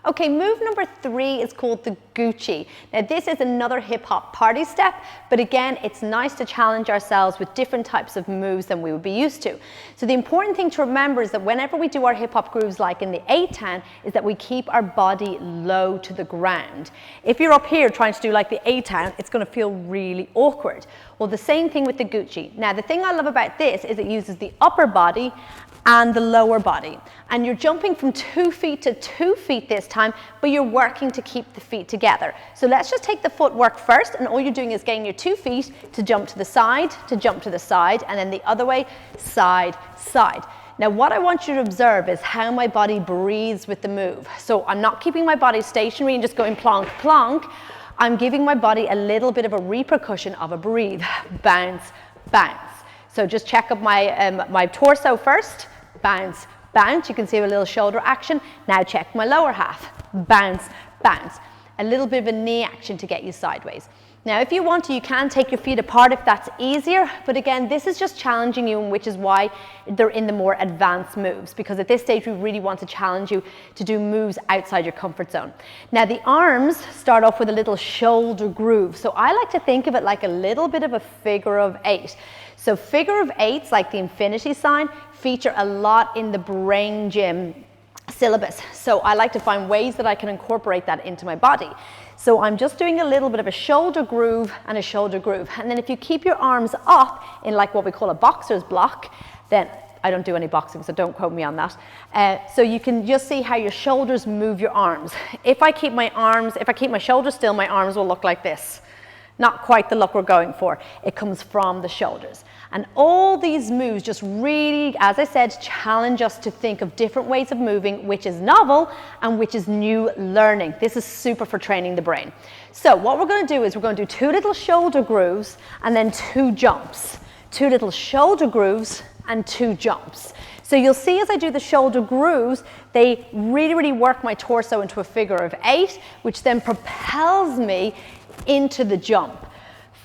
Okay, move number 3 is called the Gucci. Now this is another hip hop party step, but again, it's nice to challenge ourselves with different types of moves than we would be used to. So the important thing to remember is that whenever we do our hip hop grooves like in the 8-10, is that we keep our body low to the ground. If you're up here trying to do like the 8-10, it's going to feel really awkward. Well, the same thing with the Gucci. Now the thing I love about this is it uses the upper body and the lower body. And you're jumping from 2 feet to 2 feet this time, but you're working to keep the feet together. So let's just take the footwork first, and all you're doing is getting your 2 feet to jump to the side, and then the other way, side, side. Now what I want you to observe is how my body breathes with the move. So I'm not keeping my body stationary and just going plonk, plonk. I'm giving my body a little bit of a repercussion of a breathe, bounce, bounce. So just check up my torso first, bounce, bounce. You can see a little shoulder action. Now check my lower half, bounce, bounce. A little bit of a knee action to get you sideways. Now if you want to, you can take your feet apart if that's easier, but again, this is just challenging you, which is why they're in the more advanced moves, because at this stage we really want to challenge you to do moves outside your comfort zone. Now the arms start off with a little shoulder groove, so I like to think of it like a little bit of a figure of 8. So figure of 8s, like the infinity sign, feature a lot in the brain gym syllabus. So I like to find ways that I can incorporate that into my body. So I'm just doing a little bit of a shoulder groove and a shoulder groove. And then if you keep your arms up in like what we call a boxer's block, then I don't do any boxing, so don't quote me on that. So you can just see how your shoulders move your arms. If I keep my shoulders still, my arms will look like this. Not quite the look we're going for. It comes from the shoulders. And all these moves just really, as I said, challenge us to think of different ways of moving, which is novel and which is new learning. This is super for training the brain. So what we're going to do is we're going to do 2 little shoulder grooves and then 2 jumps. 2 little shoulder grooves and 2 jumps. So you'll see as I do the shoulder grooves, they really work my torso into a figure of 8, which then propels me into the jump.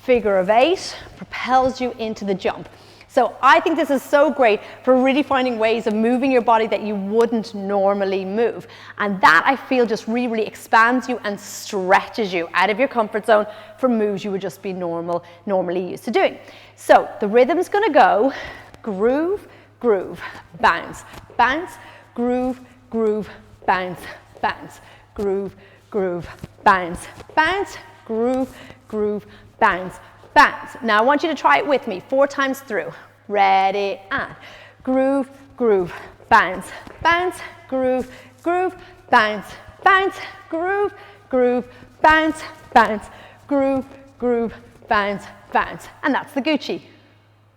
Figure of 8 propels you into the jump. So I think this is so great for really finding ways of moving your body that you wouldn't normally move. And that I feel just really expands you and stretches you out of your comfort zone for moves you would just be normally used to doing. So the rhythm's going to go groove, groove, bounce, bounce, groove, groove, bounce, bounce, groove, groove, bounce, bounce, groove, groove, bounce, bounce. Now I want you to try it with me 4 times through. Ready, and groove, groove, bounce, bounce, groove, groove, bounce, bounce, groove, groove, bounce, bounce, groove, groove, bounce, bounce. And that's the Gucci.